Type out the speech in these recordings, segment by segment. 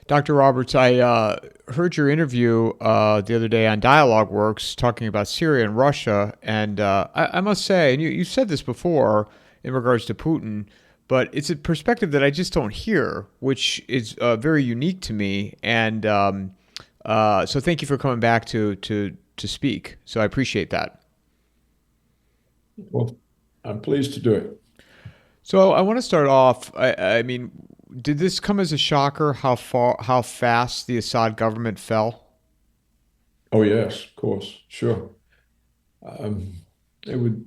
Dr. Roberts, I heard your interview the other day on Dialogue Works talking about Syria and Russia, and I must say, and you said this before in regards to Putin, but it's a perspective that I just don't hear, which is very unique to me. And so, thank you for coming back to speak. So, I appreciate that. Well, I'm pleased to do it. So, I want to start off. I mean, did this come as a shocker how fast the Assad government fell? Oh, yes, of course, sure. Um, it would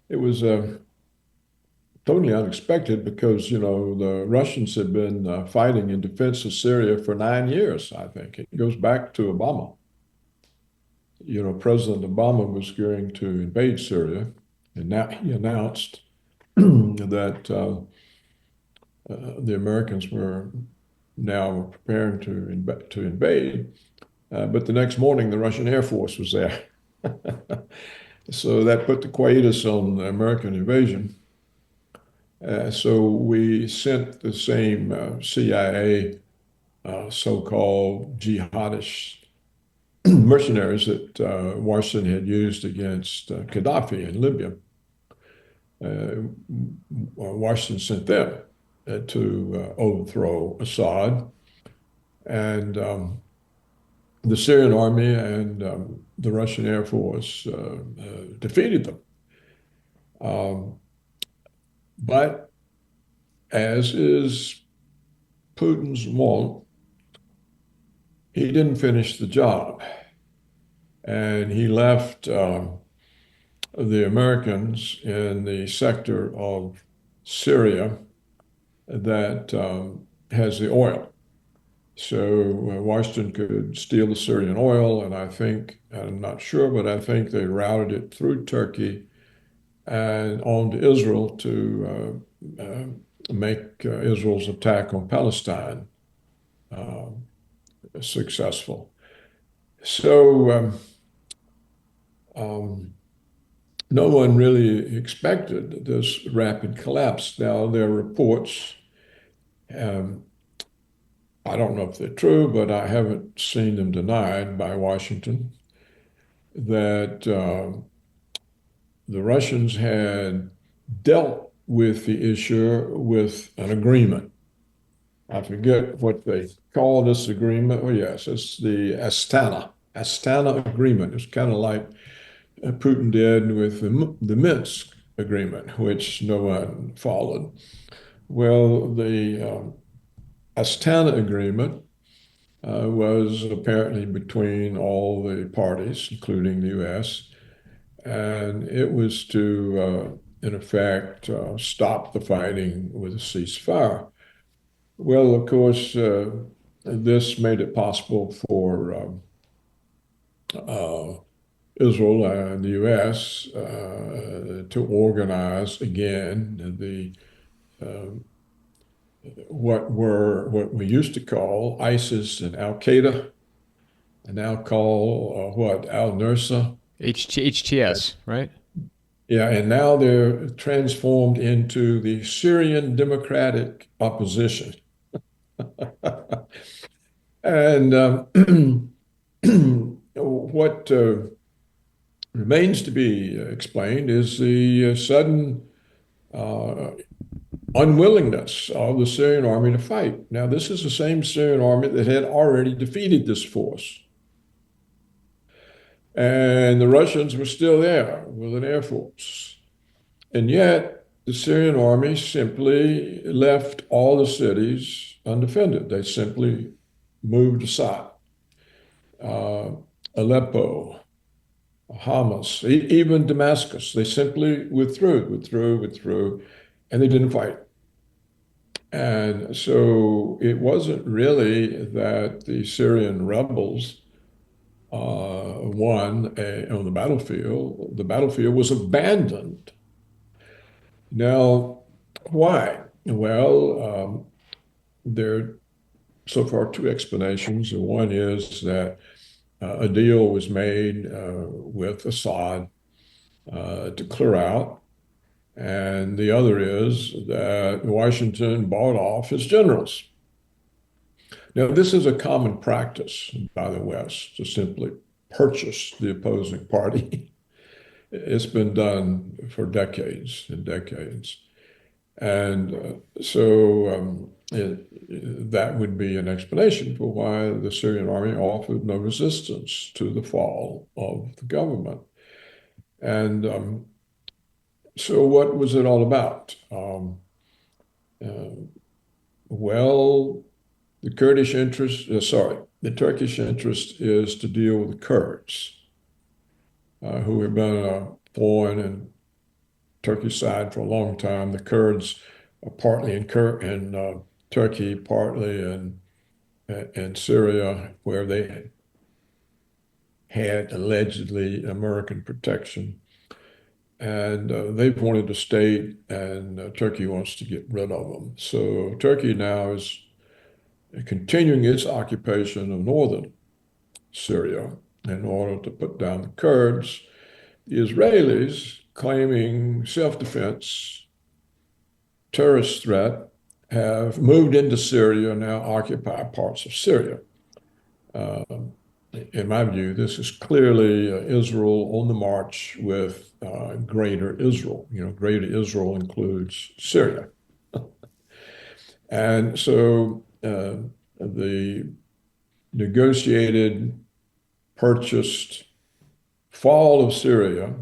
it was totally unexpected because the Russians had been fighting in defense of Syria for 9 years. I think it goes back to Obama. President Obama was going to invade Syria, and now he announced that the Americans were now preparing to invade. But the next morning, the Russian Air Force was there. So that put the quietus on the American invasion. So we sent the same CIA so-called jihadist mercenaries that Washington had used against Gaddafi in Libya. Washington sent them to overthrow Assad. And the Syrian army and the Russian Air Force defeated them. Um, but as is Putin's wont, he didn't finish the job. And he left the Americans in the sector of Syria that has the oil. So Washington could steal the Syrian oil, and I think, I'm not sure, but I think they routed it through Turkey and on to Israel to make Israel's attack on Palestine uh, successful. So um, no one really expected this rapid collapse. Now, there are reports, um, I don't know if they're true, but I haven't seen them denied by Washington, that the Russians had dealt with the issue with an agreement. I forget what they call this agreement. Oh, yes, it's the Astana Agreement. It's kind of like Putin did with the Minsk Agreement, which no one followed. Well, the Astana Agreement was apparently between all the parties, including the U.S., and it was to, in effect, stop the fighting with a ceasefire. Well, of course, this made it possible for uh, Israel and the U.S. To organize again the uh, what we used to call ISIS and Al Qaeda, and now call what Al-Nusra. HTS, right? Yeah, and now they're transformed into the Syrian Democratic Opposition. And what remains to be explained is the sudden uh, unwillingness of the Syrian army to fight. Now, this is the same Syrian army that had already defeated this force. And the Russians were still there with an air force. And yet, the Syrian army simply left all the cities undefended. They simply moved aside. Uh, Aleppo, Hamas, even Damascus, they simply withdrew, and they didn't fight. And so it wasn't really that the Syrian rebels won on the battlefield. The battlefield was abandoned. Now, why? Well, there are so far two explanations. One is that a deal was made with Assad to clear out. And the other is that Washington bought off his generals. Now, this is a common practice by the West to simply purchase the opposing party. It's been done for decades and decades. And that would be an explanation for why the Syrian army offered no resistance to the fall of the government. And so, what was it all about? Uh, well, the Turkish interest is to deal with the Kurds, who have been a thorn in Turkish side for a long time. The Kurds are partly in Turkey, partly in Syria, where they had allegedly American protection. And they've wanted to stay, and Turkey wants to get rid of them. So Turkey now is continuing its occupation of northern Syria in order to put down the Kurds. The Israelis, claiming self-defense, terrorist threat, have moved into Syria and now occupy parts of Syria. In my view, this is clearly Israel on the march with Greater Israel. Greater Israel includes Syria. And so the negotiated, purchased fall of Syria,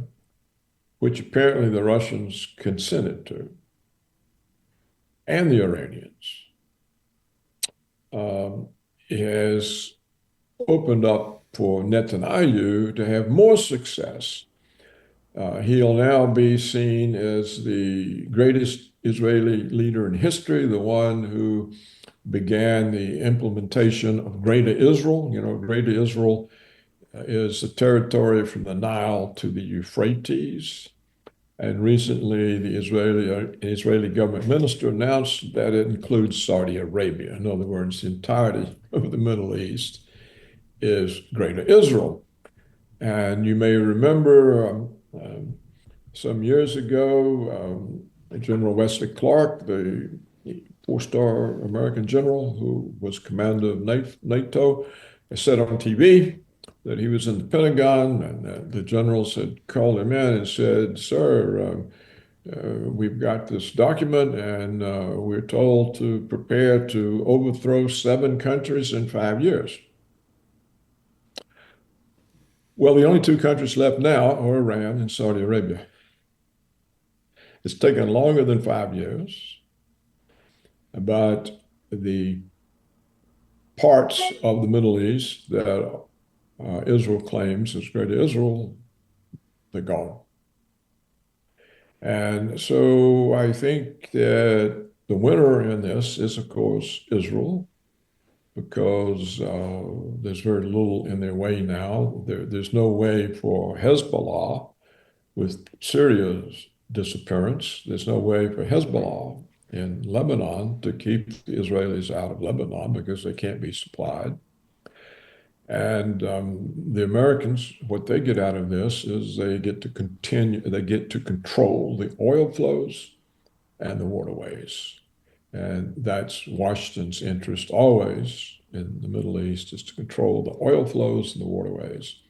which apparently the Russians consented to, and the Iranians, has opened up for Netanyahu to have more success. He'll now be seen as the greatest Israeli leader in history, the one who began the implementation of Greater Israel. Greater Israel is the territory from the Nile to the Euphrates. And recently, the Israeli government minister announced that it includes Saudi Arabia. In other words, the entirety of the Middle East is Greater Israel. And you may remember some years ago, General Wesley Clark, the four-star American general who was commander of NATO, said on TV that he was in the Pentagon, and the generals had called him in and said, "Sir, we've got this document, and we're told to prepare to overthrow 7 countries in 5 years." Well, the only 2 countries left now are Iran and Saudi Arabia. It's taken longer than 5 years, but the parts of the Middle East that Israel claims is Greater Israel, they're gone. And so I think that the winner in this is, of course, Israel, because there's very little in their way now. There's no way for Hezbollah, with Syria's disappearance, there's no way for Hezbollah in Lebanon to keep the Israelis out of Lebanon because they can't be supplied. And the Americans, what they get out of this is they get to control the oil flows and the waterways. And that's Washington's interest always in the Middle East, is to control the oil flows and the waterways.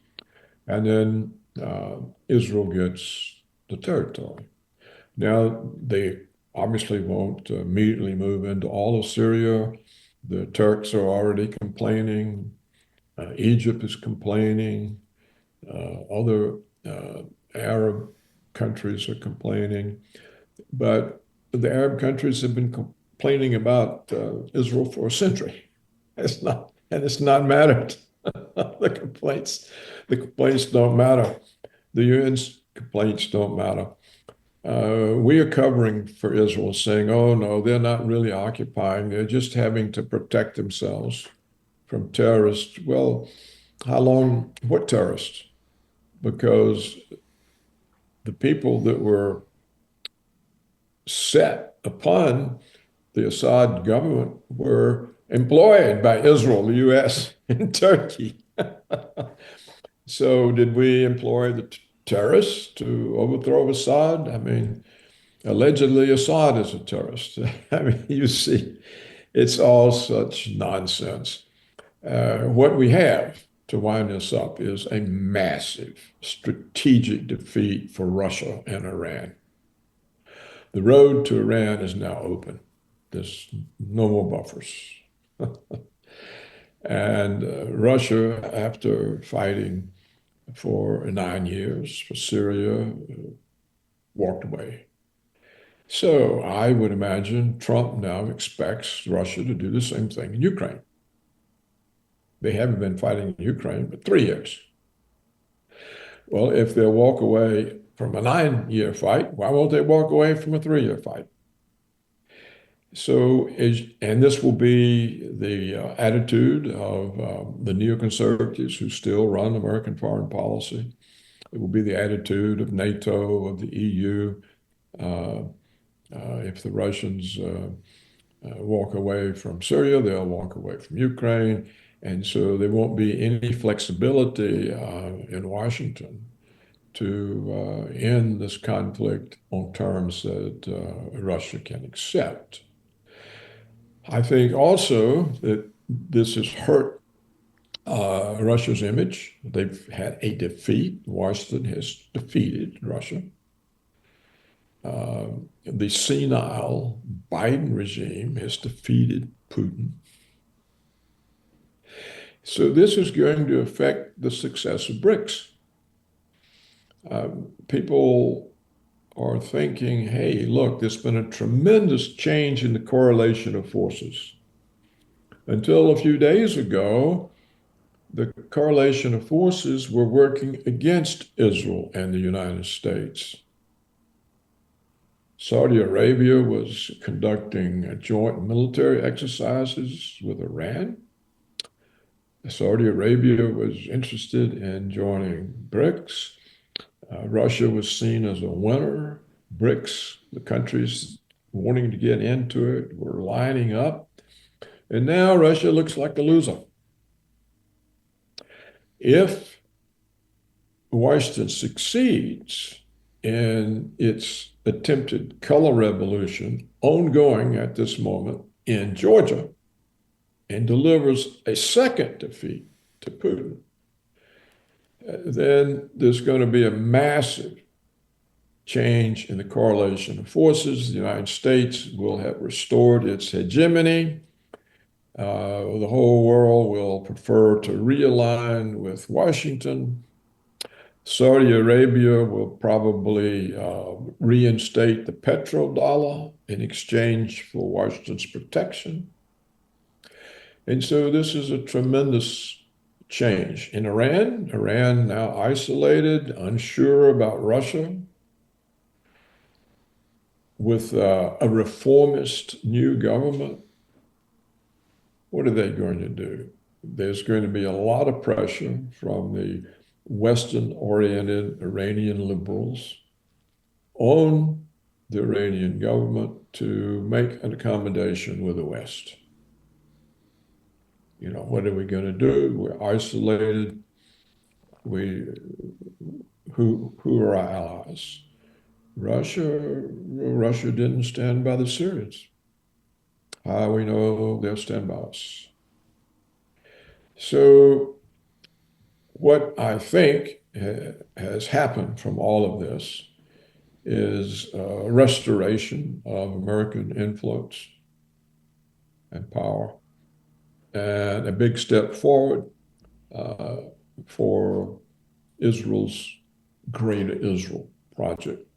And then Israel gets the territory. Now, they obviously won't immediately move into all of Syria. The Turks are already complaining. Egypt is complaining. Other Arab countries are complaining. But the Arab countries have been complaining about Israel for a century. It's not mattered. The complaints don't matter. The UN's complaints don't matter. We are covering for Israel, saying, "Oh no, they're not really occupying. They're just having to protect themselves from terrorists." Well, how long? What terrorists? Because the people that were set upon the Assad government were employed by Israel, the US, and Turkey. So did we employ the terrorists to overthrow Assad? I mean, allegedly Assad is a terrorist. I mean, you see, It's all such nonsense. What we have to wind this up is a massive strategic defeat for Russia and Iran. The road to Iran is now open. There's no more buffers. And Russia, after fighting for 9 years for Syria, walked away. So I would imagine Trump now expects Russia to do the same thing in Ukraine. They haven't been fighting in Ukraine for 3 years. Well, if they'll walk away from a 9 year fight, why won't they walk away from a 3 year fight? So, and this will be the attitude of the neoconservatives who still run American foreign policy. It will be the attitude of NATO, of the EU. Uh, if the Russians walk away from Syria, they'll walk away from Ukraine. And so there won't be any flexibility in Washington to end this conflict on terms that Russia can accept. I think also that this has hurt Russia's image. They've had a defeat. Washington has defeated Russia. The senile Biden regime has defeated Putin. So this is going to affect the success of BRICS. People are thinking, hey, look, there's been a tremendous change in the correlation of forces. Until a few days ago, the correlation of forces were working against Israel and the United States. Saudi Arabia was conducting joint military exercises with Iran. Saudi Arabia was interested in joining BRICS. Russia was seen as a winner. BRICS, the countries wanting to get into it, were lining up. And now Russia looks like the loser. If Washington succeeds in its attempted color revolution ongoing at this moment in Georgia and delivers a second defeat to Putin, then there's going to be a massive change in the correlation of forces. The United States will have restored its hegemony. The whole world will prefer to realign with Washington. Saudi Arabia will probably reinstate the petrodollar in exchange for Washington's protection. And so this is a tremendous change. In Iran now isolated, unsure about Russia, with a reformist new government. What are they going to do? There's going to be a lot of pressure from the Western-oriented Iranian liberals on the Iranian government to make an accommodation with the West. You know, what are we going to do? We're isolated. Who are our allies? Russia didn't stand by the Syrians. How we know they'll stand by us. So what I think has happened from all of this is a restoration of American influence and power, and a big step forward for Israel's Greater Israel project.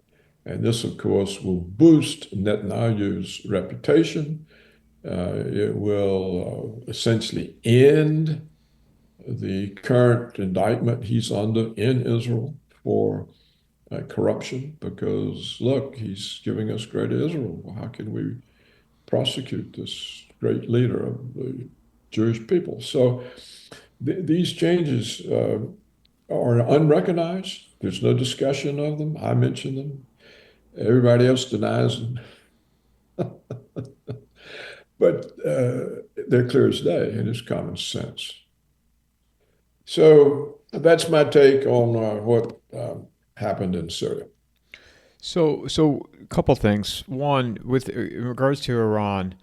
And this, of course, will boost Netanyahu's reputation. It will essentially end the current indictment he's under in Israel for corruption, because, look, he's giving us Greater Israel. How can we prosecute this great leader of the Jewish people? So these changes are unrecognized. There's no discussion of them. I mentioned them. Everybody else denies them. But they're clear as day, and it's common sense. So that's my take on what happened in Syria. So a couple things. One, with in regards to Iran,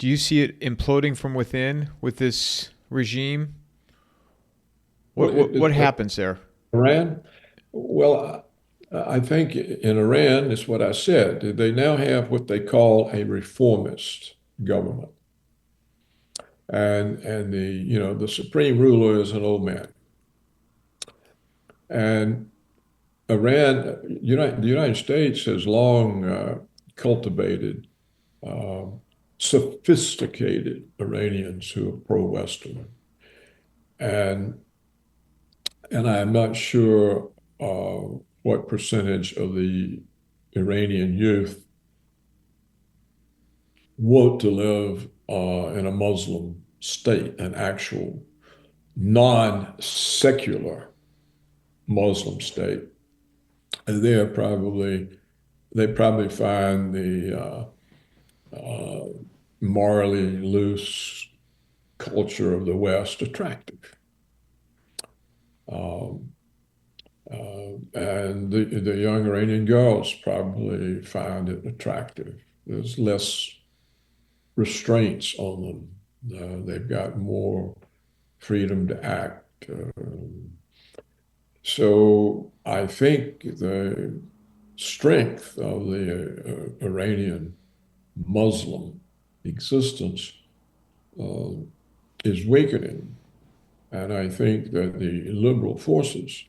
Do you see it imploding from within with this regime? Well, What happens there? Iran? Well, I think in Iran, it's what I said. They now have what they call a reformist government. And the supreme ruler is an old man. And the United States has long cultivated uh, sophisticated Iranians who are pro-Western. And and I'm not sure what percentage of the Iranian youth want to live in a Muslim state, an actual non-secular Muslim state. And they probably find the uh, morally loose culture of the West attractive. Um, and the young Iranian girls probably find it attractive. There's less restraints on them. They've got more freedom to act. So I think the strength of the Iranian Muslim existence uh, is weakening. And I think that the liberal forces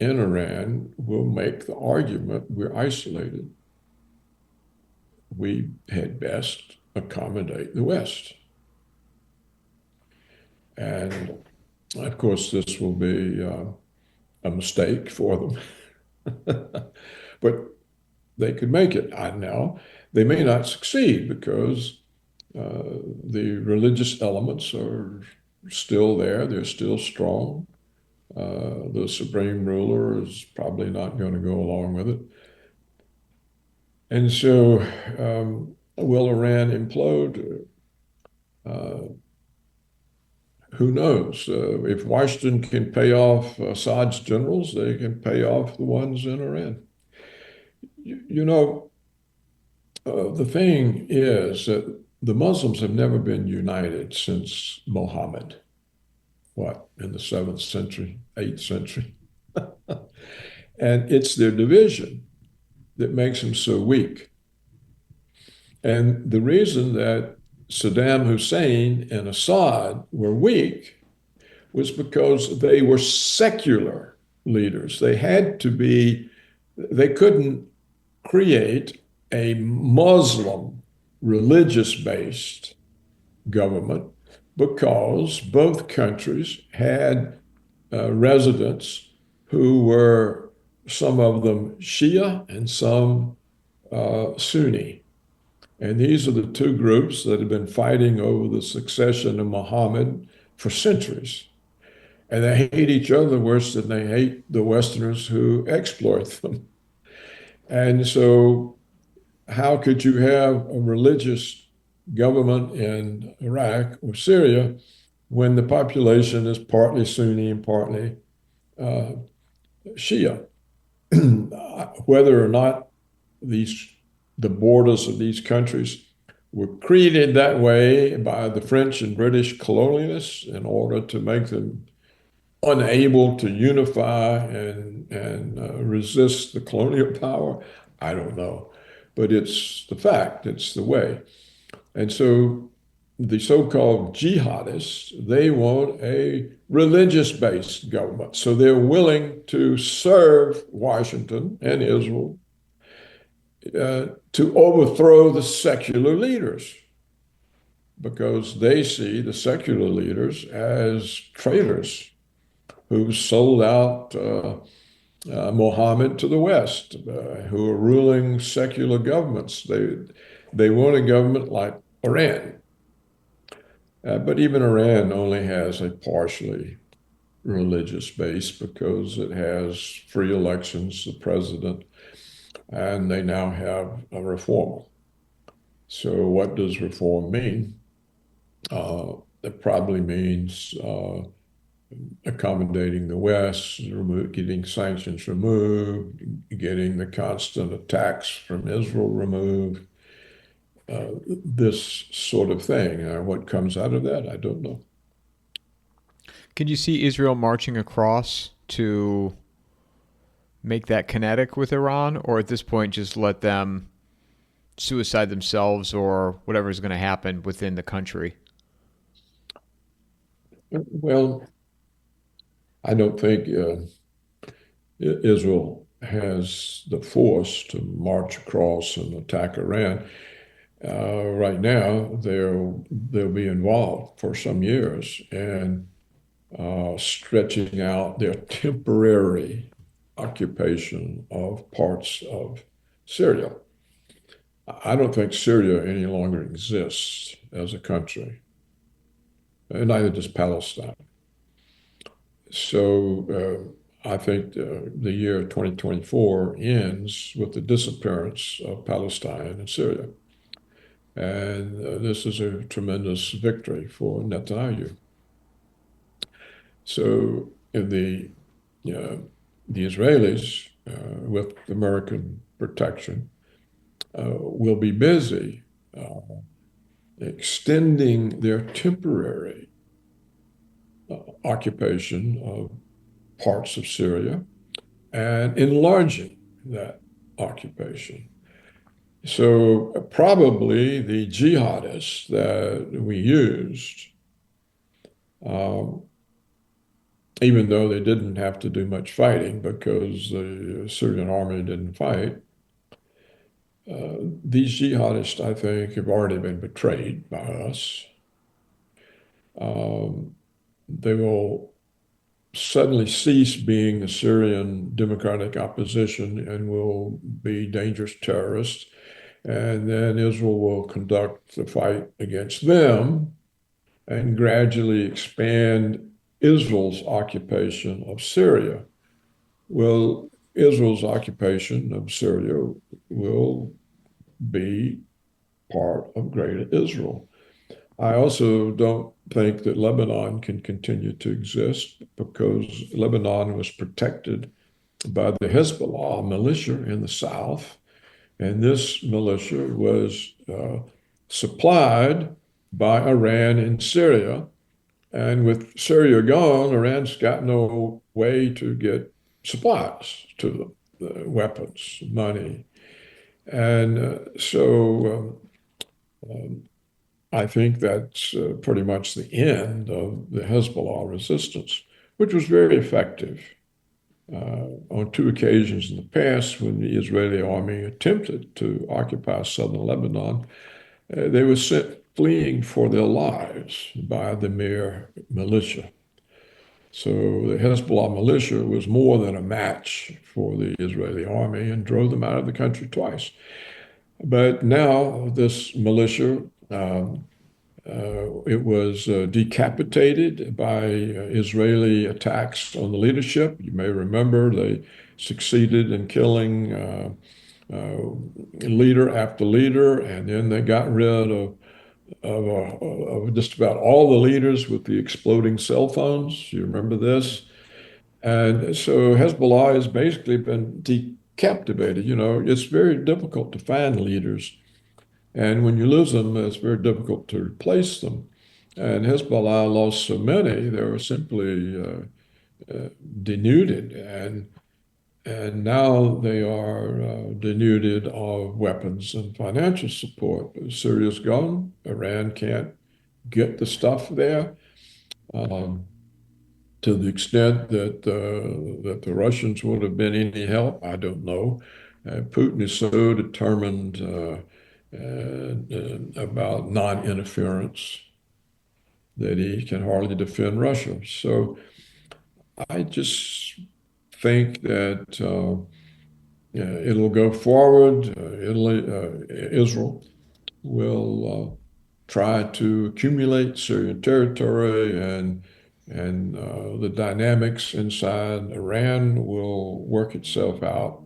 in Iran will make the argument we're isolated. We had best accommodate the West. And of course, this will be a mistake for them, but they could make it. I know they may not succeed because the religious elements are still there, they're still strong. The supreme ruler is probably not going to go along with it. And so, will Iran implode? Uh, who knows? If Washington can pay off Assad's generals, they can pay off the ones in Iran. You know, the thing is that the Muslims have never been united since Muhammad, what, in the 7th century, 8th century? And it's their division that makes them so weak. And the reason that Saddam Hussein and Assad were weak was because they were secular leaders. They couldn't create a Muslim religious based government because both countries had residents who were some of them Shia and some Sunni. And these are the two groups that have been fighting over the succession of Muhammad for centuries. And they hate each other worse than they hate the Westerners who exploit them. And so, how could you have a religious government in Iraq or Syria when the population is partly Sunni and partly uh, Shia? Whether or not these the borders of these countries were created that way by the French and British colonialists in order to make them unable to unify and resist the colonial power, I don't know. But it's the fact, it's the way. And so the so-called jihadists, they want a religious-based government. So they're willing to serve Washington and Israel to overthrow the secular leaders because they see the secular leaders as traitors who sold out Mohammed to the West, who are ruling secular governments. They want a government like Iran. But even Iran only has a partially religious base because it has free elections, the president, and they now have a reformer. So what does reform mean? It probably means accommodating the West, getting sanctions removed, getting the constant attacks from Israel removed. this sort of thing. What comes out of that, I don't know. Can you see Israel marching across to make that kinetic with Iran, or at this point just let them suicide themselves or whatever is going to happen within the country? Well, I don't think Israel has the force to march across and attack Iran. Right now, they'll be involved for some years and stretching out their temporary occupation of parts of Syria. I don't think Syria any longer exists as a country, and neither does Palestine. So I think the year 2024 ends with the disappearance of Palestine and Syria. And this is a tremendous victory for Netanyahu. So uh, the Israelis, with American protection, will be busy extending their temporary occupation of parts of Syria and enlarging that occupation. So probably the jihadists that we used, um, even though they didn't have to do much fighting because the Syrian army didn't fight, these jihadists, I think, have already been betrayed by us. Um, they will suddenly cease being the Syrian democratic opposition and will be dangerous terrorists. And then Israel will conduct the fight against them and gradually expand Israel's occupation of Syria. Well, Israel's occupation of Syria will be part of Greater Israel. I also don't think that Lebanon can continue to exist because Lebanon was protected by the Hezbollah militia in the south. And this militia was supplied by Iran in Syria. And with Syria gone, Iran's got no way to get supplies to them, weapons, money. And I think that's pretty much the end of the Hezbollah resistance, which was very effective. On two occasions in the past, when the Israeli army attempted to occupy southern Lebanon, they were sent fleeing for their lives by the Mir militia. So the Hezbollah militia was more than a match for the Israeli army and drove them out of the country twice. But now this militia, it was decapitated by Israeli attacks on the leadership. You may remember they succeeded in killing uh, leader after leader, and then they got rid of just about all the leaders with the exploding cell phones. You remember this? And so Hezbollah has basically been decapitated. You know, it's very difficult to find leaders. And when you lose them, it's very difficult to replace them. And Hezbollah lost so many, they were simply denuded. And now they are denuded of weapons and financial support. Syria's gone. Iran can't get the stuff there. Um, to the extent that the Russians would have been any help, I don't know. Putin is so determined about non-interference that he can hardly defend Russia. So I just think that it'll go forward. Israel will try to accumulate Syrian territory and the dynamics inside Iran will work itself out.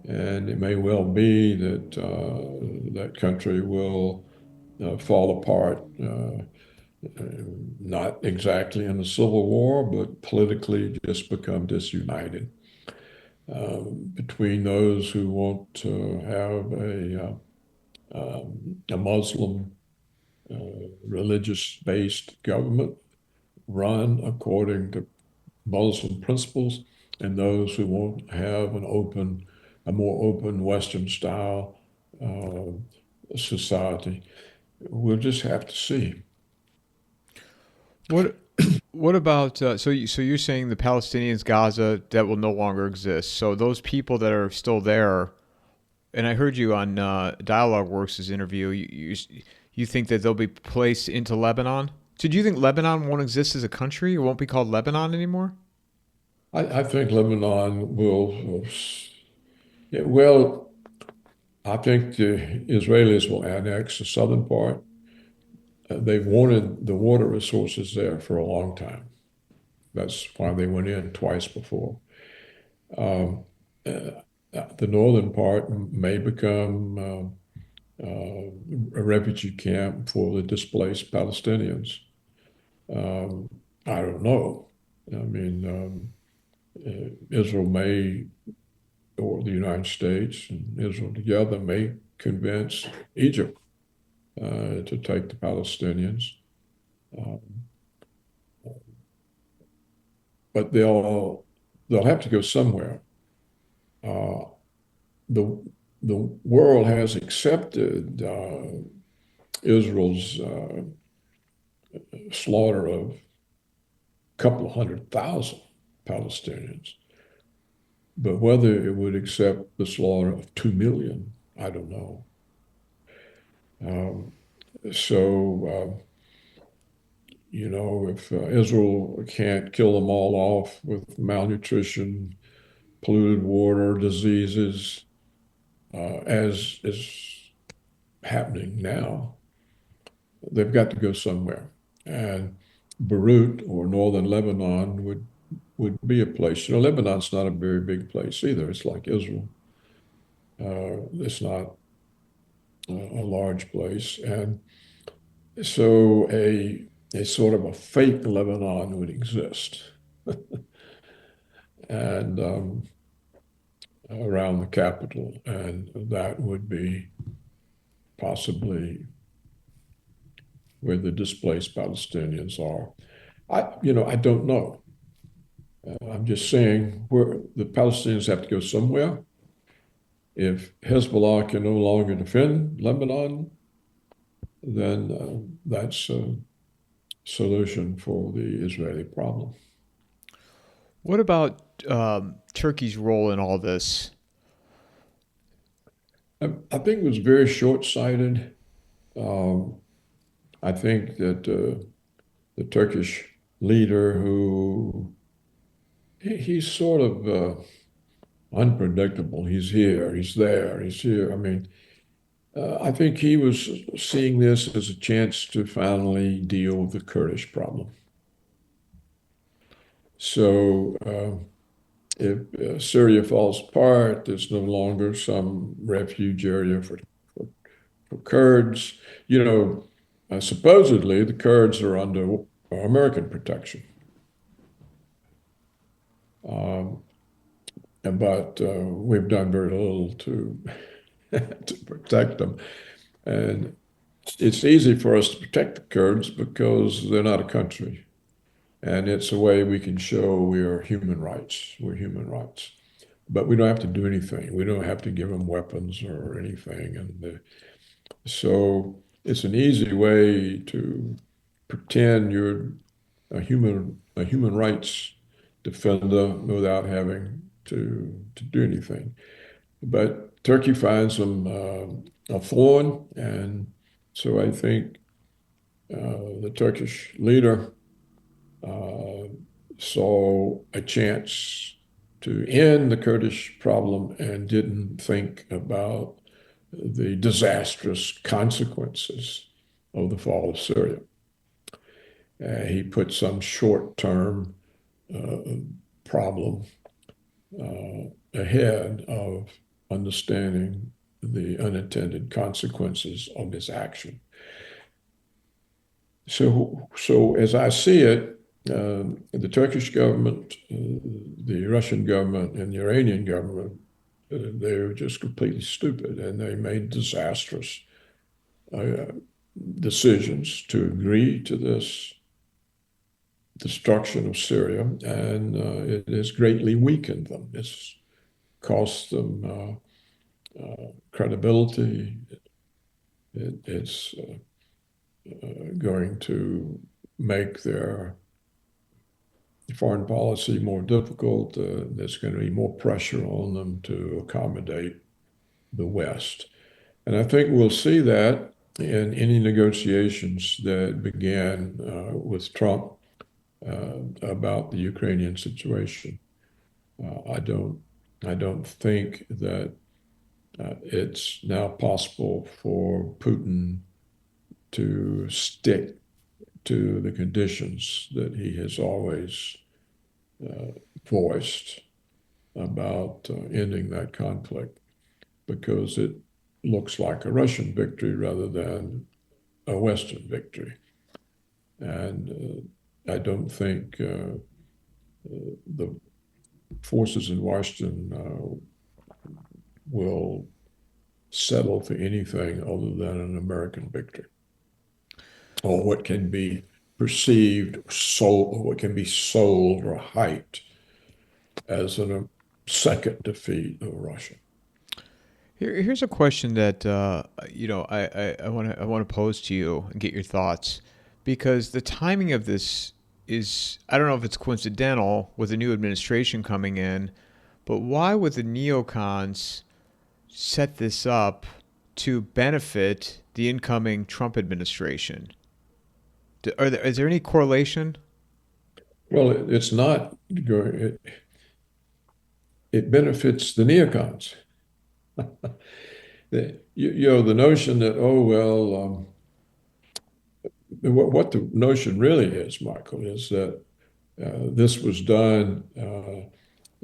And it may well be that that country will fall apart, not exactly in a civil war, but politically just become disunited between those who want to have a Muslim religious-based government run according to Muslim principles, and those who want to have a more open Western style society. We'll just have to see. What what about so you're saying the Palestinians Gaza that will no longer exist? So those people that are still there, and I heard you on Dialogue Works' interview. You think that they'll be placed into Lebanon? So do you think Lebanon won't exist as a country? It won't be called Lebanon anymore? I think Lebanon will, yeah, well, I think the Israelis will annex the southern part. They've wanted the water resources there for a long time. That's why they went in twice before. Um, the northern part may become a refugee camp for the displaced Palestinians. Um, I don't know. I mean, Israel may, or the United States and Israel together may convince Egypt to take the Palestinians. Um, but they'll have to go somewhere. Uh, the the world has accepted Israel's slaughter of a couple of 100,000 Palestinians, but whether it would accept the slaughter of 2 million, I don't know. Um, so if Israel can't kill them all off with malnutrition, polluted water, diseases, as is happening now, they've got to go somewhere. And Beirut or northern Lebanon would be a place. Lebanon's not a very big place either. It's like Israel. It's not a large place. And so a sort of a fake Lebanon would exist and around the capital, and that would be possibly where the displaced Palestinians are. I don't know. I'm just saying where the Palestinians have to go somewhere. If Hezbollah can no longer defend Lebanon, then that's a solution for the Israeli problem. What about Turkey's role in all this? I think it was very short-sighted. Um, I think that the Turkish leader, who he's sort of unpredictable. He's here, he's there, he's here. I mean, I think he was seeing this as a chance to finally deal with the Kurdish problem. So if Syria falls apart, there's no longer some refuge area for Kurds. Supposedly the Kurds are under American protection. Um, but we've done very little to to protect them. And it's easy for us to protect the Kurds because they're not a country. And it's a way we can show we are human rights. We're human rights. But we don't have to do anything. We don't have to give them weapons or anything. And so it's an easy way to pretend you're a human rights defender without having to do anything. But Turkey finds them a thorn, and so I think the Turkish leader uh, saw a chance to end the Kurdish problem and didn't think about the disastrous consequences of the fall of Syria. He put some short-term uh, problem ahead of understanding the unintended consequences of his action. So as I see it, the Turkish government, the Russian government, and the Iranian government, they're just completely stupid, and they made disastrous uh, decisions to agree to this destruction of Syria, and it has greatly weakened them. It's cost them credibility. It's going to make their foreign policy more difficult. There's going to be more pressure on them to accommodate the West. And I think we'll see that in any negotiations that began with Trump about the Ukrainian situation. I don't think that it's now possible for Putin to stick to the conditions that he has always voiced about ending that conflict, because it looks like a Russian victory rather than a Western victory. And I don't think the forces in Washington will settle for anything other than an American victory, or what can be perceived, sold, or what can be sold or hyped as a second defeat of Russia. Here's a question that I want to pose to you and get your thoughts, because the timing of this is, I don't know if it's coincidental with the new administration coming in, but why would the neocons set this up to benefit the incoming Trump administration? Is there any correlation? Well, it's not going, it benefits the neocons. The notion that, oh, well, what the notion really is, Michael, is that this was done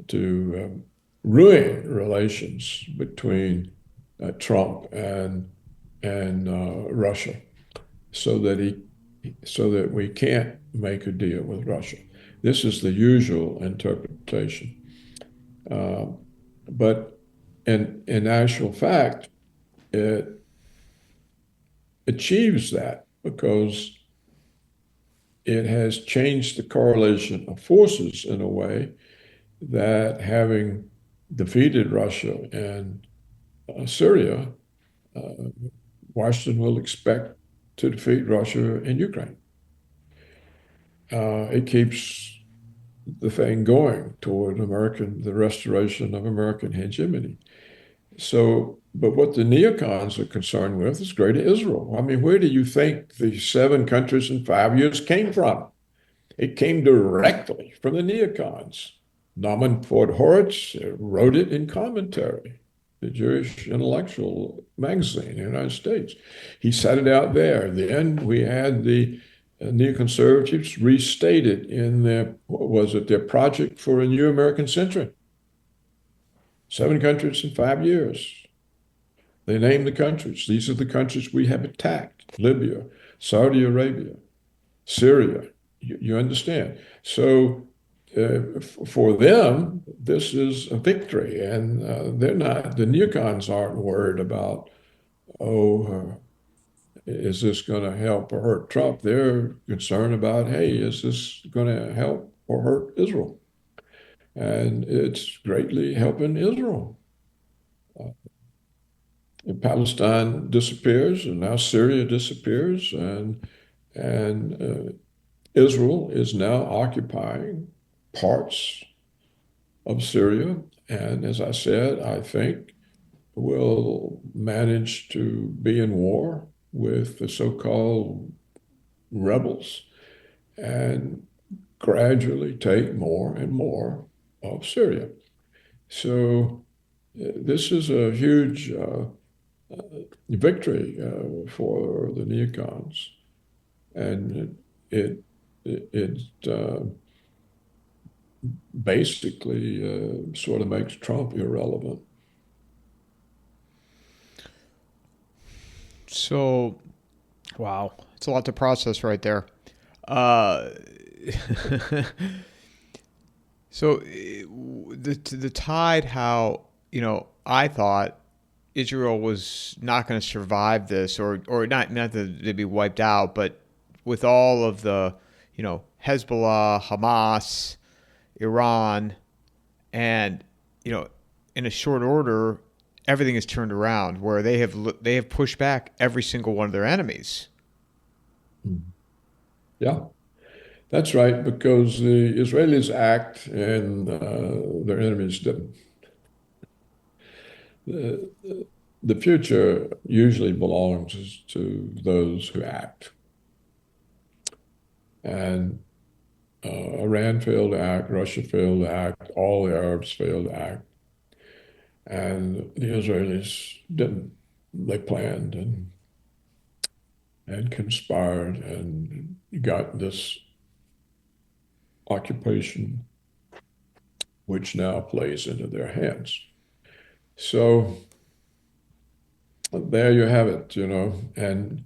to ruin relations between Trump and Russia, so that we can't make a deal with Russia. This is the usual interpretation, but in actual fact, it achieves that because it has changed the correlation of forces in a way that, having defeated Russia and Syria, Washington will expect to defeat Russia and Ukraine. It keeps the thing going toward the restoration of American hegemony. So, but what the neocons are concerned with is Greater Israel. I mean, where do you think the 7 countries in 5 years came from? It came directly from the neocons. Naumann Podhoretz wrote it in Commentary, the Jewish intellectual magazine in the United States. He set it out there. Then we had the neoconservatives restate it in their project for a new American century. 7 countries in 5 years. They named the countries. These are the countries we have attacked: Libya, Saudi Arabia, Syria. You understand? So for them, this is a victory, and the neocons aren't worried about, is this going to help or hurt Trump? They're concerned about, hey, is this going to help or hurt Israel? And it's greatly helping Israel. And Palestine disappears, and now Syria disappears, and Israel is now occupying parts of Syria, and as I said, I think will manage to be in war with the so-called rebels and gradually take more and more of Syria. So this is a huge victory for the neocons, and it basically sort of makes Trump irrelevant. So, wow, it's a lot to process right there. Uh, so the tide, how, I thought, Israel was not going to survive this, or not that they'd be wiped out, but with all of the, Hezbollah, Hamas, Iran, and you know, in a short order, everything is turned around where they have pushed back every single one of their enemies. Mhm. Yeah, that's right, because the Israelis act and their enemies didn't. The, the future usually belongs to those who act. And Iran failed to act, Russia failed to act, all the Arabs failed to act, and the Israelis didn't. They planned and conspired and got this occupation, which now plays into their hands. So there you have it. And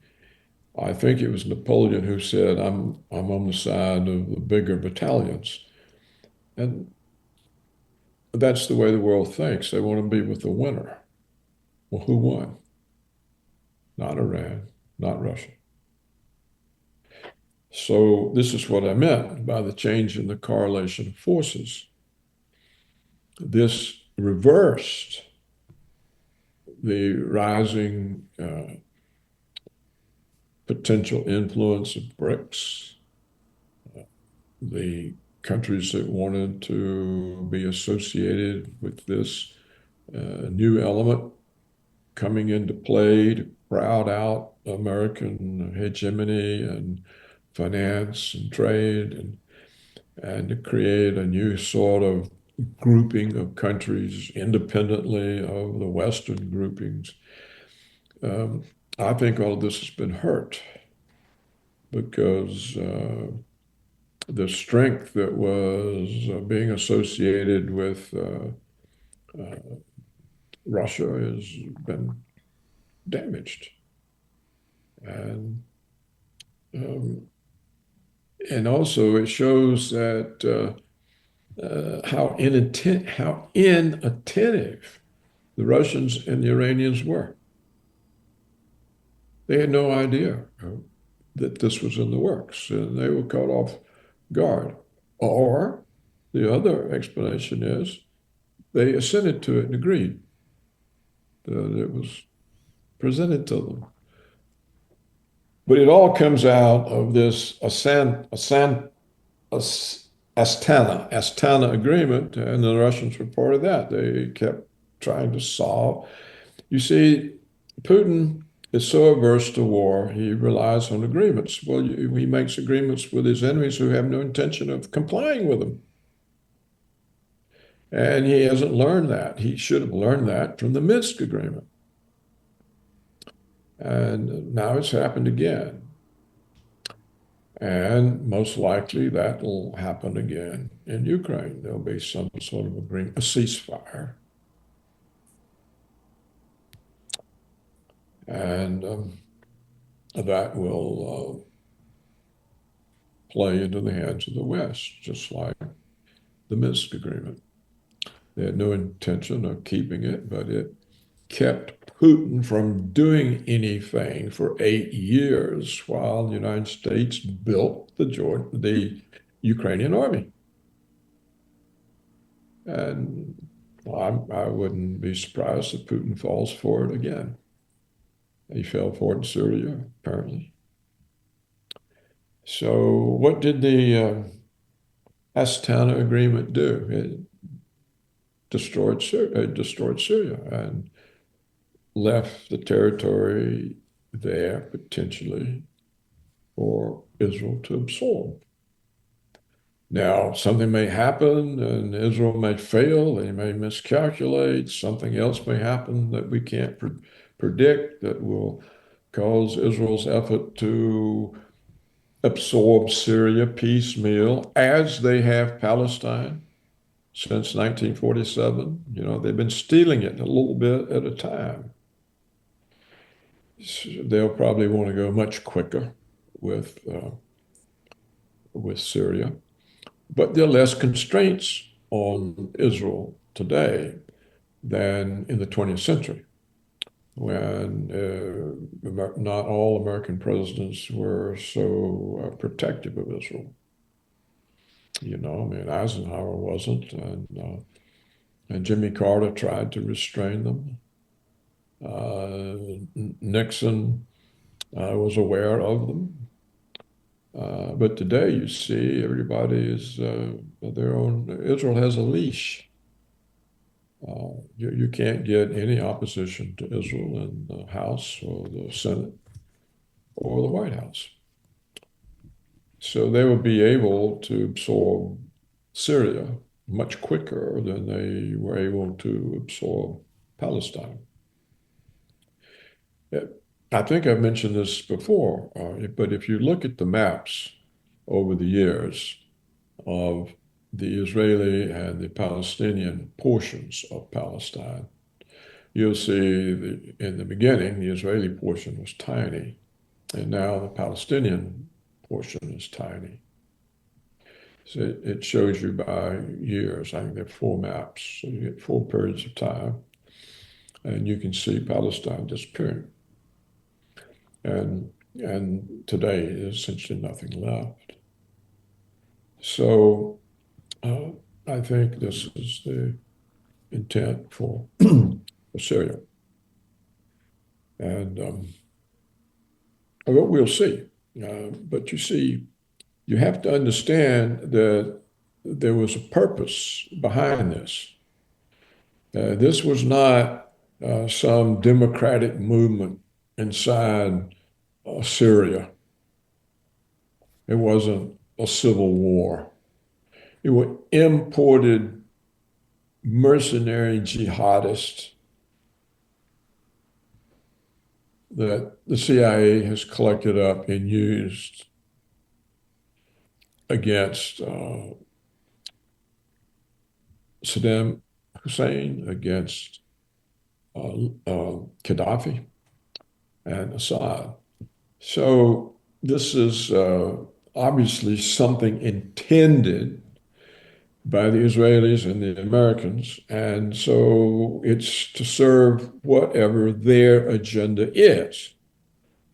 I think it was Napoleon who said, I'm on the side of the bigger battalions. And that's the way the world thinks. They want to be with the winner. Well, who won? Not Iran, not Russia. So this is what I meant by the change in the correlation of forces. This reversed the rising potential influence of BRICS, the countries that wanted to be associated with this new element coming into play to crowd out American hegemony and finance and trade and to create a new sort of grouping of countries independently of the Western groupings. Um, I think all of this has been hurt because the strength that was being associated with uh, Russia has been damaged. And um, and also it shows that how inattentive the Russians and the Iranians were. They had no idea that this was in the works, and they were caught off guard. Or the other explanation is they assented to it and agreed that it was presented to them. But it all comes out of this Astana agreement, and the Russians were part of that. They kept trying to solve. You see, Putin is so averse to war, he relies on agreements. Well, he makes agreements with his enemies who have no intention of complying with them. And he hasn't learned that. He should have learned that from the Minsk agreement. And now it's happened again. And most likely that will happen again in Ukraine. There'll be some sort of agreement, a ceasefire. And that will play into the hands of the West, just like the Minsk agreement. They had no intention of keeping it, but it kept Putin from doing anything for 8 years while the United States built the Ukrainian army. And I wouldn't be surprised if Putin falls for it again. He fell for it in Syria, apparently. So what did the Astana agreement do? It destroyed Syria and left the territory there potentially for Israel to absorb. Now, something may happen and Israel may fail, they may miscalculate, something else may happen that we can't predict that will cause Israel's effort to absorb Syria piecemeal as they have Palestine since 1947. They've been stealing it a little bit at a time. They'll probably want to go much quicker with Syria, but there are less constraints on Israel today than in the 20th century. when not all American presidents were so protective of Israel. I mean, Eisenhower wasn't, and Jimmy Carter tried to restrain them. Nixon was aware of them. But today you see everybody is their own. Israel has a leash. You can't get any opposition to Israel in the House or the Senate or the White House. So they will be able to absorb Syria much quicker than they were able to absorb Palestine. I think I've mentioned this before, but if you look at the maps over the years of the Israeli and the Palestinian portions of Palestine, you'll see in the beginning, the Israeli portion was tiny, and now the Palestinian portion is tiny. So it shows you by years. I think there are four maps. So you get four periods of time, and you can see Palestine disappearing. And today there's essentially nothing left. So I think this is the intent for Syria. And we'll see. But you see, you have to understand that there was a purpose behind this. This was not some democratic movement inside Syria. It wasn't a civil war. It were imported mercenary jihadists that the CIA has collected up and used against Saddam Hussein, against Gaddafi and Assad. So this is obviously something intended by the Israelis and the Americans. And so it's to serve whatever their agenda is.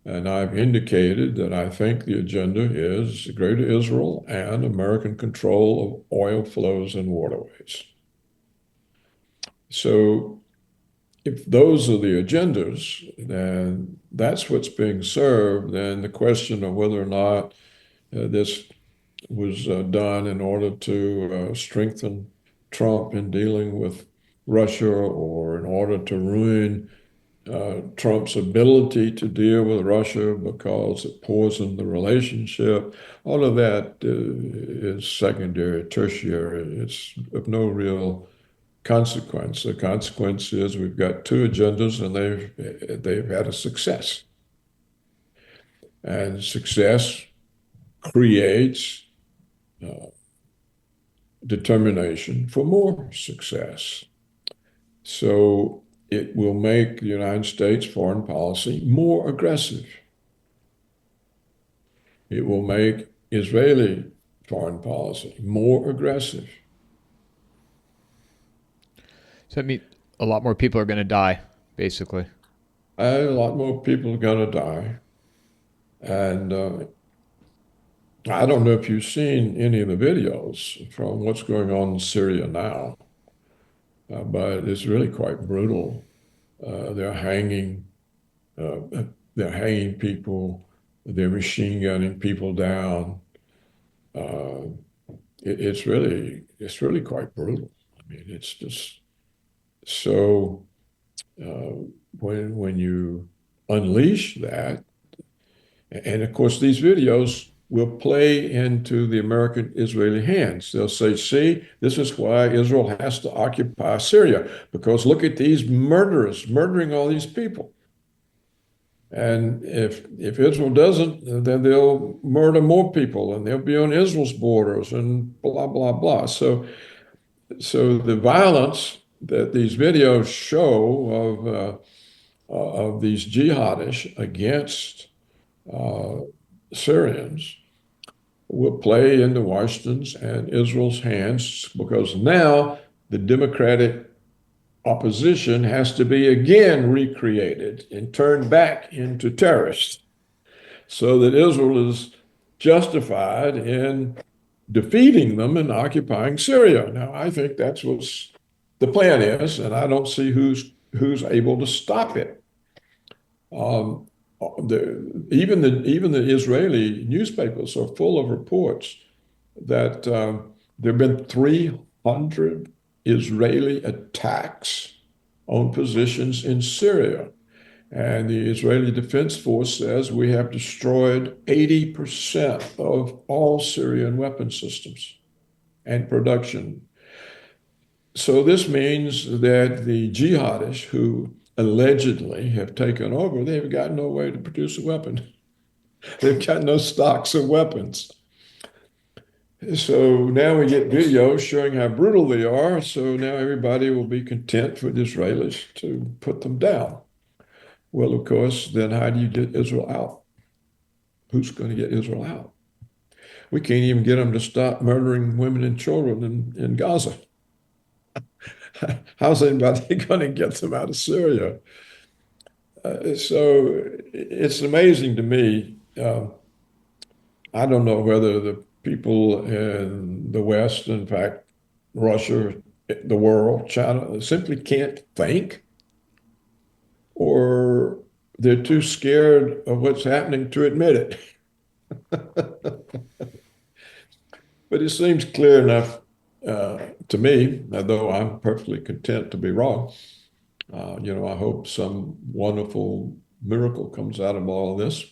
And I've indicated that I think the agenda is Greater Israel and American control of oil flows and waterways. So if those are the agendas, then that's what's being served. Then the question of whether or not this was done in order to strengthen Trump in dealing with Russia or in order to ruin Trump's ability to deal with Russia because it poisoned the relationship. All of that is secondary, tertiary. It's of no real consequence. The consequence is we've got two agendas and they've had a success. And success creates determination for more success. So it will make the United States foreign policy more aggressive. It will make Israeli foreign policy more aggressive. So that means a lot more people are going to die, basically. A lot more people are going to die. And I don't know if you've seen any of the videos from what's going on in Syria now, but it's really quite brutal. They're hanging, they're hanging people, they're machine gunning people down. It's really quite brutal. I mean, it's just so when you unleash that, and of course these videos will play into the American-Israeli hands. They'll say, see, this is why Israel has to occupy Syria, because look at these murderers murdering all these people. And if Israel doesn't, then they'll murder more people and they'll be on Israel's borders and blah, blah, blah. So the violence that these videos show of these jihadists against Syrians will play into Washington's and Israel's hands because now the Democratic opposition has to be again recreated and turned back into terrorists so that Israel is justified in defeating them and occupying Syria. Now, I think that's what the plan is, and I don't see who's able to stop it. Um, even the Israeli newspapers are full of reports that there have been 300 Israeli attacks on positions in Syria. And the Israeli Defense Force says we have destroyed 80% of all Syrian weapon systems and production. So this means that the jihadists who allegedly have taken over, they've got no way to produce a weapon. They've got no stocks of weapons. So now we get videos showing how brutal they are. So now everybody will be content for the Israelis to put them down. Well, of course, then how do you get Israel out? Who's going to get Israel out? We can't even get them to stop murdering women and children in Gaza. How's anybody going to get them out of Syria? So it's amazing to me. I don't know whether the people in the West, in fact, Russia, the world, China, simply can't think, or they're too scared of what's happening to admit it. But it seems clear enough to me, although I'm perfectly content to be wrong. I hope some wonderful miracle comes out of all of this,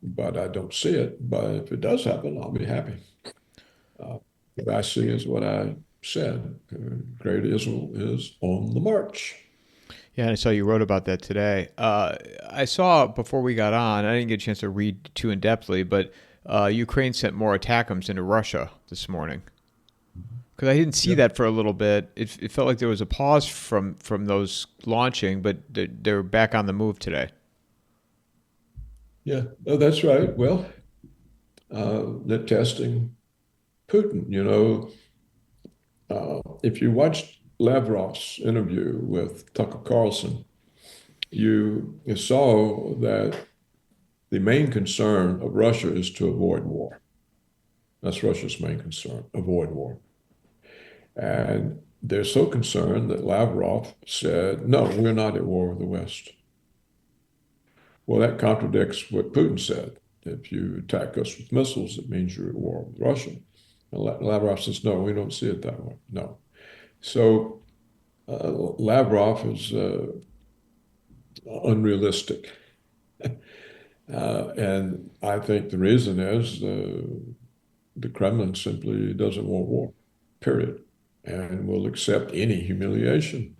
but I don't see it. But if it does happen, I'll be happy. What I see is what I said. Great Israel is on the march. Yeah, I saw you wrote about that today. I saw before we got on, I didn't get a chance to read too in-depthly, but Ukraine sent more ATACMS into Russia this morning. Because I didn't see that for a little bit. It felt like there was a pause from those launching, but they're back on the move today. Yeah, oh, that's right. Well, they're testing Putin. If you watched Lavrov's interview with Tucker Carlson, you saw that the main concern of Russia is to avoid war. That's Russia's main concern, avoid war. And they're so concerned that Lavrov said, no, we're not at war with the West. Well, that contradicts what Putin said. If you attack us with missiles, it means you're at war with Russia. And Lavrov says, no, we don't see it that way. No. So Lavrov is unrealistic. And I think the reason is the Kremlin simply doesn't want war, period, and will accept any humiliation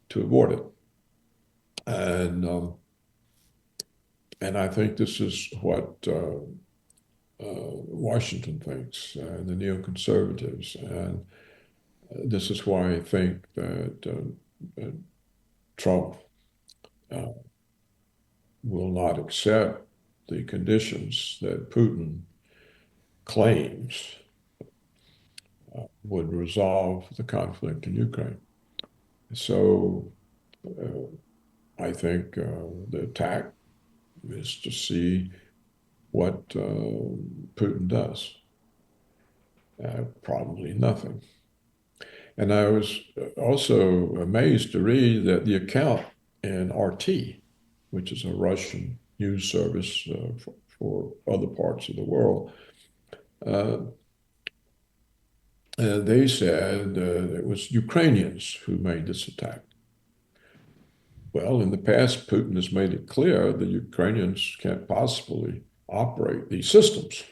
to avoid it. And I think this is what Washington thinks, and the neoconservatives. And this is why I think that Trump will not accept the conditions that Putin claims would resolve the conflict in Ukraine. So I think the attack is to see what Putin does. Probably nothing. And I was also amazed to read that the account in RT, which is a Russian news service for other parts of the world, they said it was Ukrainians who made this attack. Well, in the past, Putin has made it clear the Ukrainians can't possibly operate these systems.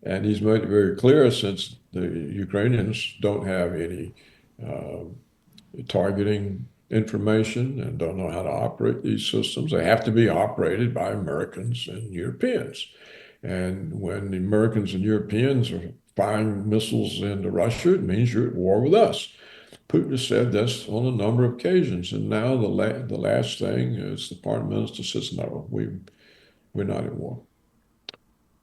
And he's made it very clear, since the Ukrainians don't have any targeting information and don't know how to operate these systems, they have to be operated by Americans and Europeans. And when the Americans and Europeans are firing missiles into Russia, it means you're at war with us. Putin has said this on a number of occasions. And now the last thing is the foreign minister says, no, we're not at war.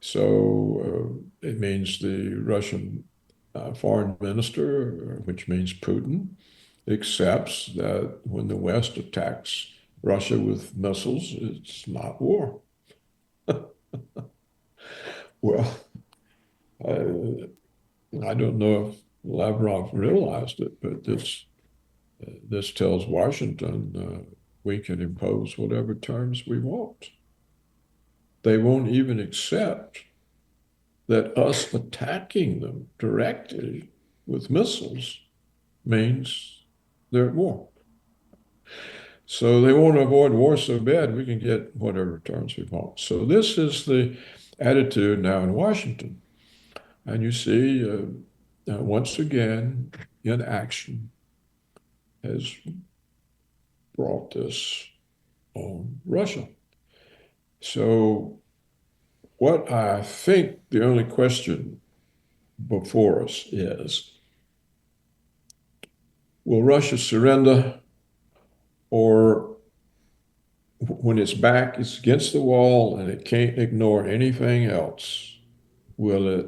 So it means the Russian foreign minister, which means Putin, accepts that when the West attacks Russia with missiles, it's not war. Well, I, I don't know if Lavrov realized it, but this tells Washington we can impose whatever terms we want. They won't even accept that us attacking them directly with missiles means they're at war. So they want to avoid war so bad we can get whatever terms we want. So this is the attitude now in Washington. And you see, once again, inaction has brought this on Russia. So what I think the only question before us is, will Russia surrender, or when its back is against the wall and it can't ignore anything else, will it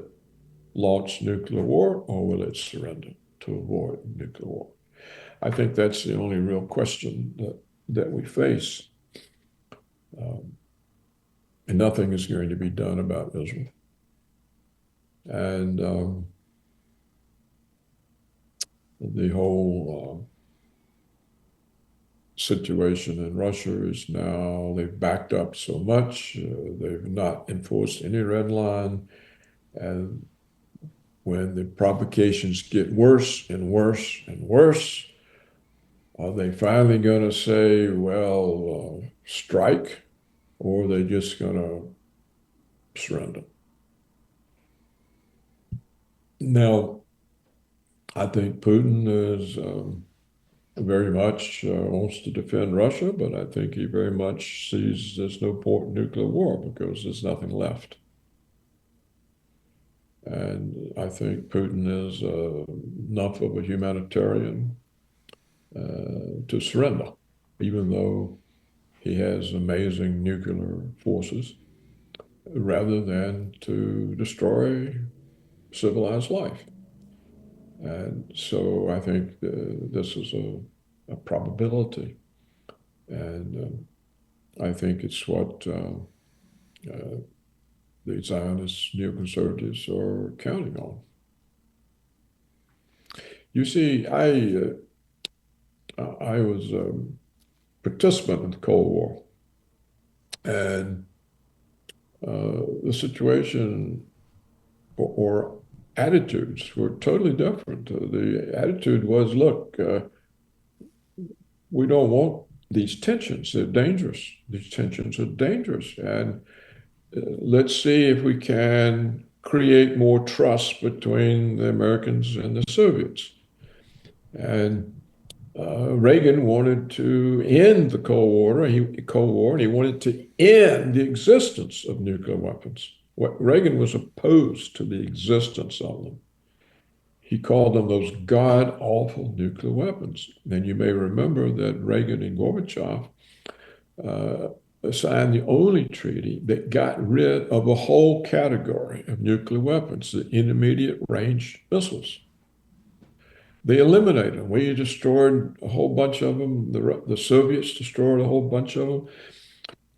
launch nuclear war, or will it surrender to avoid nuclear war? I think that's the only real question that we face. And nothing is going to be done about Israel. And the whole situation in Russia is now, they've backed up so much, they've not enforced any red line. And when the provocations get worse and worse and worse, are they finally going to say, well, strike, or are they just going to surrender? Now, I think Putin is very much wants to defend Russia, but I think he very much sees there's no point in nuclear war because there's nothing left. And I think Putin is enough of a humanitarian to surrender, even though he has amazing nuclear forces, rather than to destroy civilized life. And so I think this is a probability. And I think it's what the Zionist neoconservatives are counting on. You see, I was a participant in the Cold War, and the situation or attitudes were totally different. The attitude was, look, we don't want these tensions. They're dangerous. These tensions are dangerous. And let's see if we can create more trust between the Americans and the Soviets. And Reagan wanted to end the Cold War, and he wanted to end the existence of nuclear weapons. Reagan was opposed to the existence of them. He called them those god-awful nuclear weapons. And you may remember that Reagan and Gorbachev signed the only treaty that got rid of a whole category of nuclear weapons, the intermediate range missiles. They eliminated them. We destroyed a whole bunch of them. The Soviets destroyed a whole bunch of them.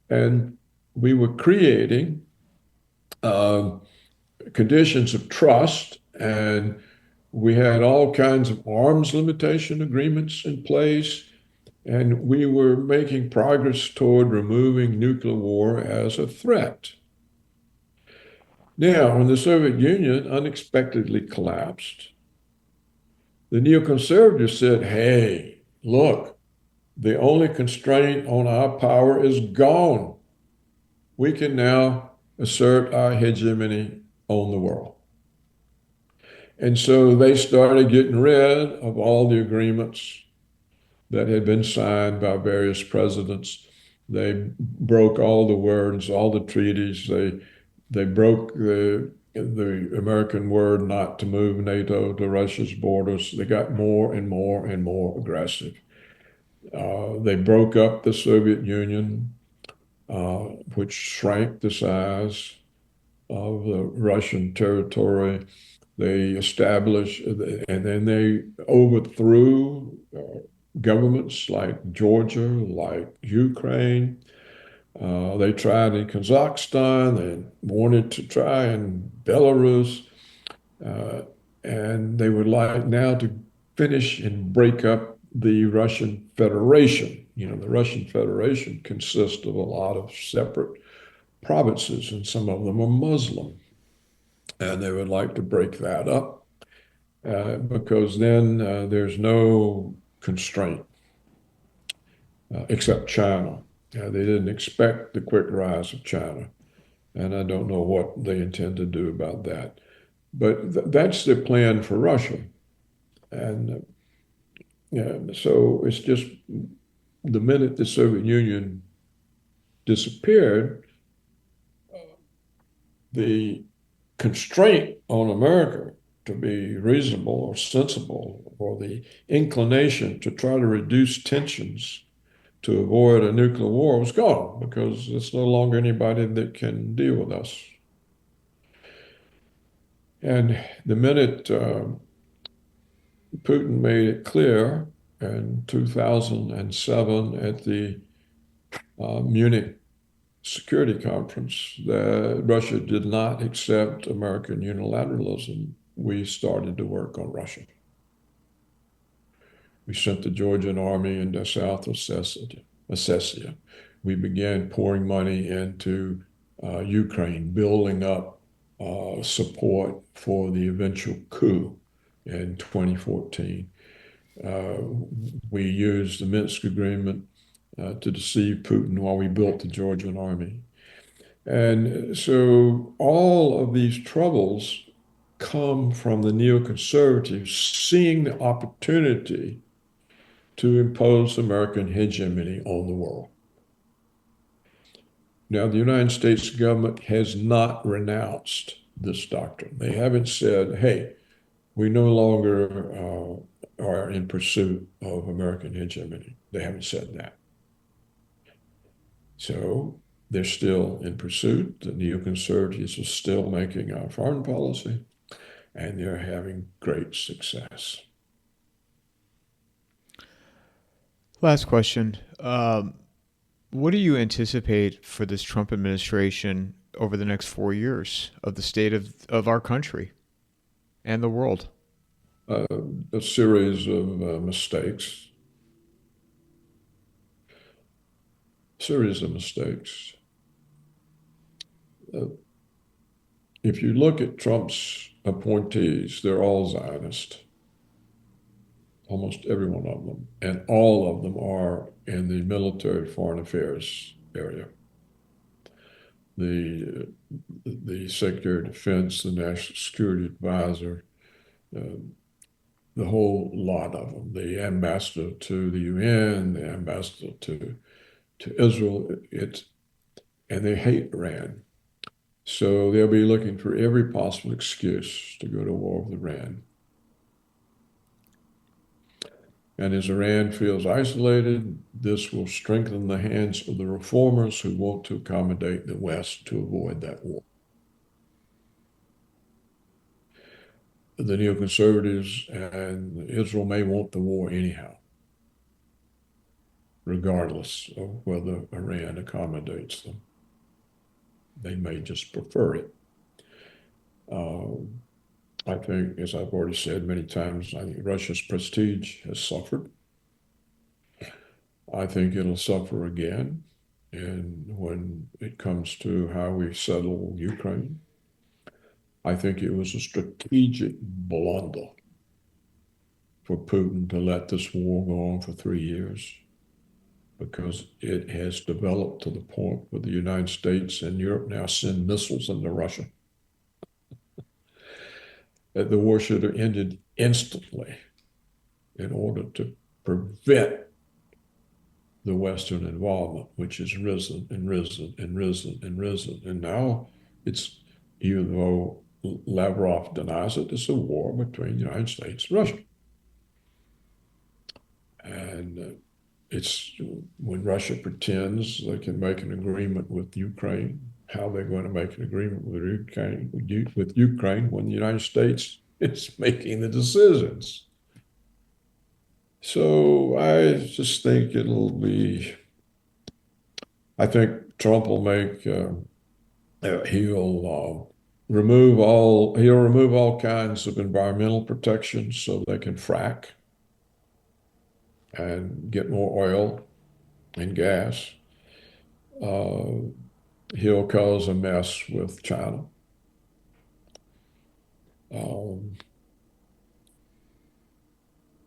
And we were creating conditions of trust, and we had all kinds of arms limitation agreements in place, and we were making progress toward removing nuclear war as a threat. Now, when the Soviet Union unexpectedly collapsed, the neoconservatives said, hey, look, the only constraint on our power is gone. We can now assert our hegemony on the world. And so they started getting rid of all the agreements that had been signed by various presidents. They broke all the words, all the treaties. They broke the American word not to move NATO to Russia's borders. They got more and more and more aggressive. They broke up the Soviet Union, which shrank the size of the Russian territory. They established, and then they overthrew governments like Georgia, like Ukraine. They tried in Kazakhstan and wanted to try in Belarus. Uh, and they would like now to finish and break up the Russian Federation. The Russian Federation consists of a lot of separate provinces, and some of them are Muslim. And they would like to break that up because then there's no constraint except China. They didn't expect the quick rise of China, and I don't know what they intend to do about that. But that's the plan for Russia. And so it's just the minute the Soviet Union disappeared, the constraint on America to be reasonable or sensible, or the inclination to try to reduce tensions to avoid a nuclear war was gone because it's no longer anybody that can deal with us. And the minute Putin made it clear in 2007 at the Munich Security Conference that Russia did not accept American unilateralism, we started to work on Russia. We sent the Georgian army into South Ossetia. We began pouring money into Ukraine, building up support for the eventual coup in 2014. We used the Minsk agreement to deceive Putin while we built the Georgian army. And so all of these troubles come from the neoconservatives seeing the opportunity to impose American hegemony on the world. Now, the United States government has not renounced this doctrine. They haven't said, hey, we no longer are in pursuit of American hegemony. They haven't said that. So they're still in pursuit. The neoconservatives are still making our foreign policy, and they're having great success. Last question. What do you anticipate for this Trump administration over the next 4 years of the state of our country and the world? A series of mistakes. Series of mistakes. If you look at Trump's appointees, they're all Zionist, almost every one of them, and all of them are in the military foreign affairs area. The Secretary of Defense, the National Security Advisor, the whole lot of them, the ambassador to the UN, the ambassador to Israel, and they hate Iran. So they'll be looking for every possible excuse to go to war with Iran. And as Iran feels isolated, this will strengthen the hands of the reformers who want to accommodate the West to avoid that war. The neoconservatives and Israel may want the war anyhow, regardless of whether Iran accommodates them. They may just prefer it. I think, as I've already said many times, I think Russia's prestige has suffered. I think it'll suffer again. And when it comes to how we settle Ukraine, I think it was a strategic blunder for Putin to let this war go on for 3 years, because it has developed to the point where the United States and Europe now send missiles into Russia. That the war should have ended instantly in order to prevent the Western involvement, which has risen and risen and risen and risen. And now it's, even though Lavrov denies it, it's a war between the United States and Russia. And it's when Russia pretends they can make an agreement with Ukraine, how they're going to make an agreement with Ukraine when the United States is making the decisions. So I think Trump will he'll remove all kinds of environmental protections so they can frack and get more oil and gas. Uh, he'll cause a mess with China. Um,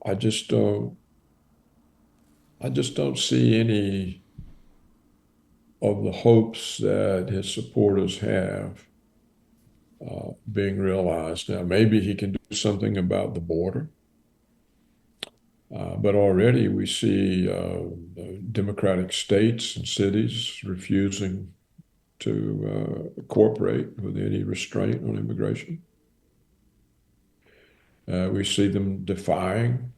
I just don't, I just don't see any of the hopes that his supporters have being realized. Now, maybe he can do something about the border, but already we see democratic states and cities refusing to cooperate with any restraint on immigration. We see them defying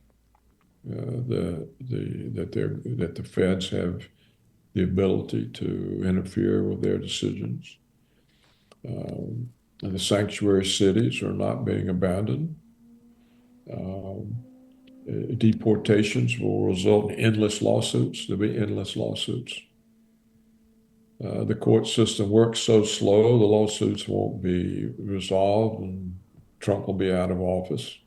that the feds have the ability to interfere with their decisions. And the sanctuary cities are not being abandoned. Um, Deportations will result in endless lawsuits. There'll be endless lawsuits. The court system works so slow, the lawsuits won't be resolved, and Trump will be out of office.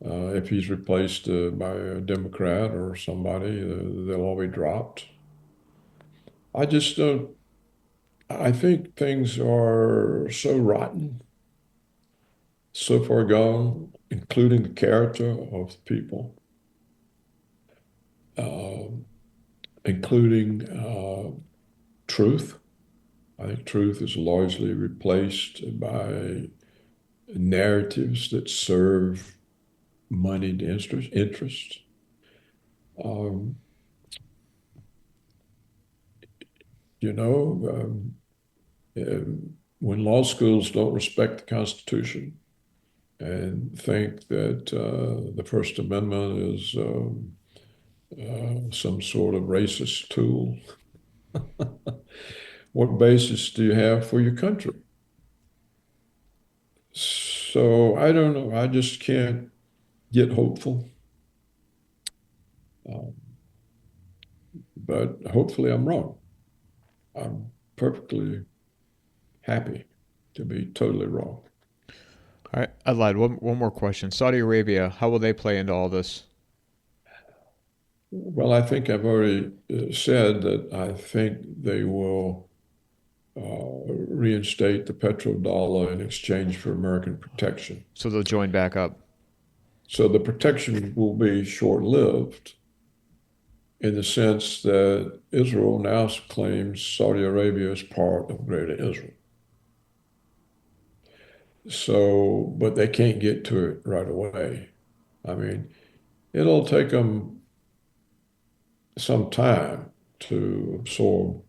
If he's replaced by a Democrat or somebody, they'll all be dropped. I just don't, I think things are so rotten, so far gone, including the character of the people, uh, including truth. I think truth is largely replaced by narratives that serve moneyed interest. Um, you know, when law schools don't respect the Constitution and think that the First Amendment is some sort of racist tool, what basis do you have for your country? So I don't know. I just can't get hopeful. Um, but hopefully I'm wrong. I'm perfectly happy to be totally wrong. All right, I lied. One more question. Saudi Arabia, how will they play into all this? Well, I think I've already said that I think they will reinstate the petrodollar in exchange for American protection. So they'll join back up. So the protection will be short-lived in the sense that Israel now claims Saudi Arabia is part of Greater Israel. So, but they can't get to it right away. I mean, it'll take them some time to absorb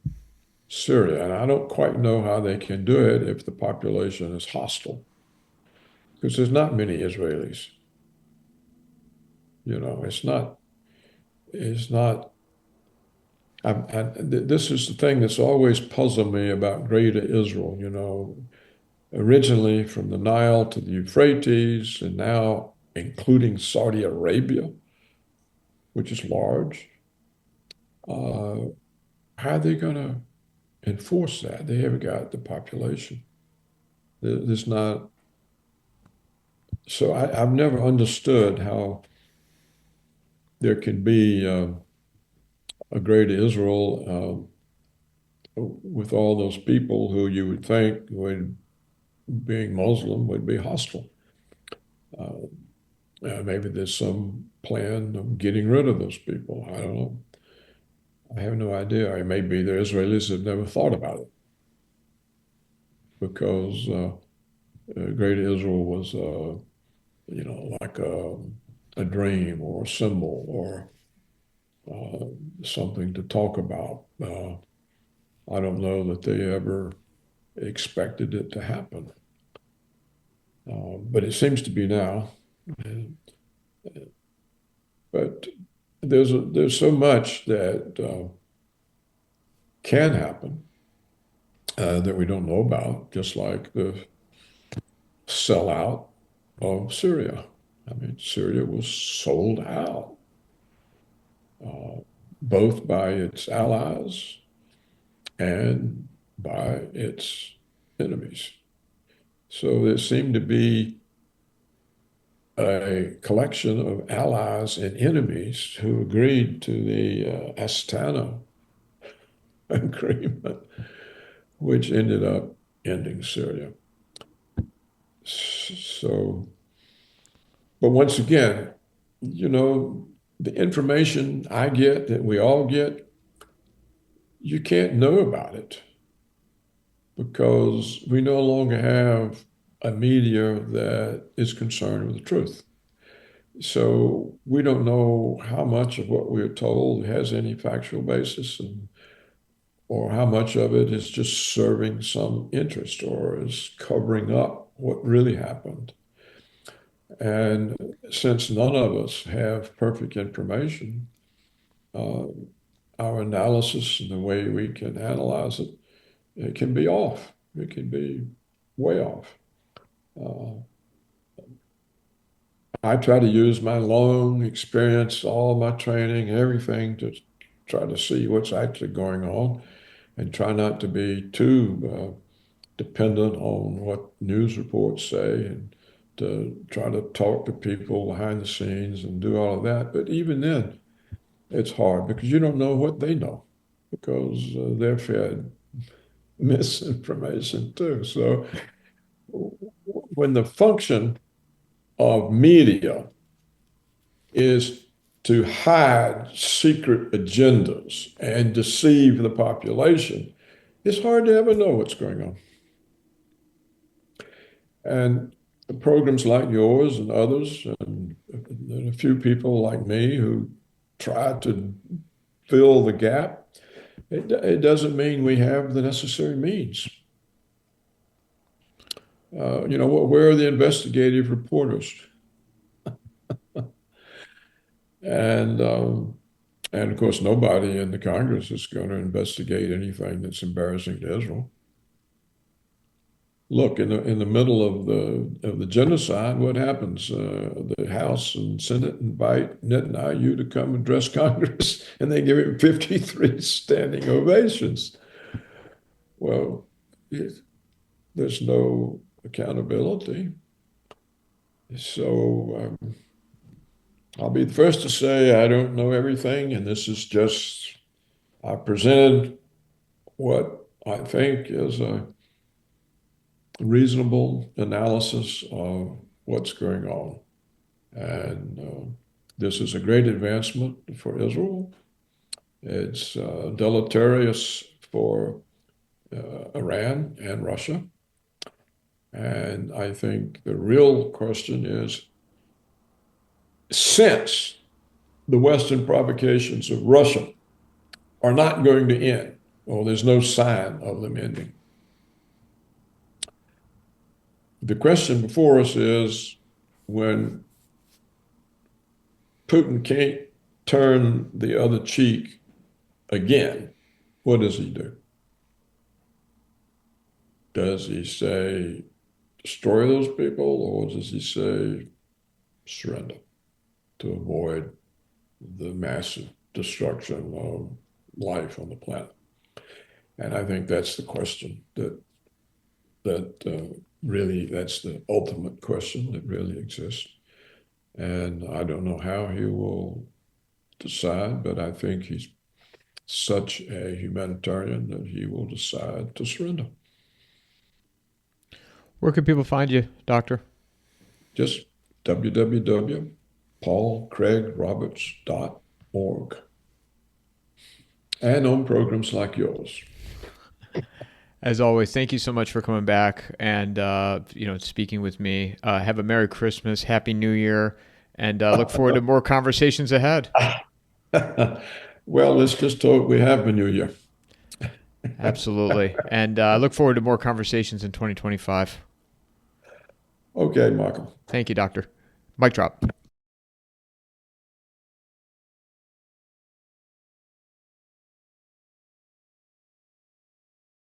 Syria, and I don't quite know how they can do it if the population is hostile, because there's not many Israelis. It's not, this is the thing that's always puzzled me about Greater Israel, originally from the Nile to the Euphrates, and now including Saudi Arabia, which is large. How are they going to enforce that? They haven't got the population. There's not. So I've never understood how there can be a great Israel with all those people who you would think would, being Muslim, would be hostile. Maybe there's some plan of getting rid of those people. I don't know. I have no idea. It may be the Israelis have never thought about it because Great Israel was, like a dream or a symbol or something to talk about. I don't know that they ever expected it to happen, but it seems to be now. But there's so much that can happen that we don't know about, just like the sellout of Syria. I mean, Syria was sold out, uh, both by its allies and by its enemies. So there seemed to be a collection of allies and enemies who agreed to the Astana agreement, which ended up ending Syria. So, but once again, you know, the information I get, that we all get, you can't know about it because we no longer have a media that is concerned with the truth. So we don't know how much of what we're told has any factual basis, or how much of it is just serving some interest or is covering up what really happened. And since none of us have perfect information, uh, our analysis and the way we can analyze it, it can be off. It can be way off. Uh, I try to use my long experience, all my training, everything to try to see what's actually going on and try not to be too dependent on what news reports say, and to try to talk to people behind the scenes and do all of that. But even then, it's hard because you don't know what they know because they're fed misinformation too. So when the function of media is to hide secret agendas and deceive the population, it's hard to ever know what's going on. And programs like yours and others, and a few people like me who try to fill the gap, it doesn't mean we have the necessary means. Where are the investigative reporters? And of course, nobody in the Congress is going to investigate anything that's embarrassing to Israel. Look, in the middle of the genocide, what happens? The House and Senate invite Netanyahu to come address Congress, and they give him 53 standing ovations. Well, there's no accountability. So I'll be the first to say I don't know everything, and this is just, I presented what I think is a reasonable analysis of what's going on. And this is a great advancement for Israel. It's deleterious for Iran and Russia. And I think the real question is, since the Western provocations of Russia are not going to end, or there's no sign of them ending, the question before us is, when Putin can't turn the other cheek again, what does he do? Does he say, destroy those people, or does he say, surrender to avoid the massive destruction of life on the planet? And I think that's the question that really, that's the ultimate question that really exists. And I don't know how he will decide, but I think he's such a humanitarian that he will decide to surrender. Where can people find you, Doctor? Just www.paulcraigroberts.org, and on programs like yours. As always, thank you so much for coming back and speaking with me. Have a Merry Christmas, Happy New Year, and look forward to more conversations ahead. Well, let's just hope we have a new year. Absolutely. And look forward to more conversations in 2025. Okay, Michael. Thank you, Doctor. Mic drop.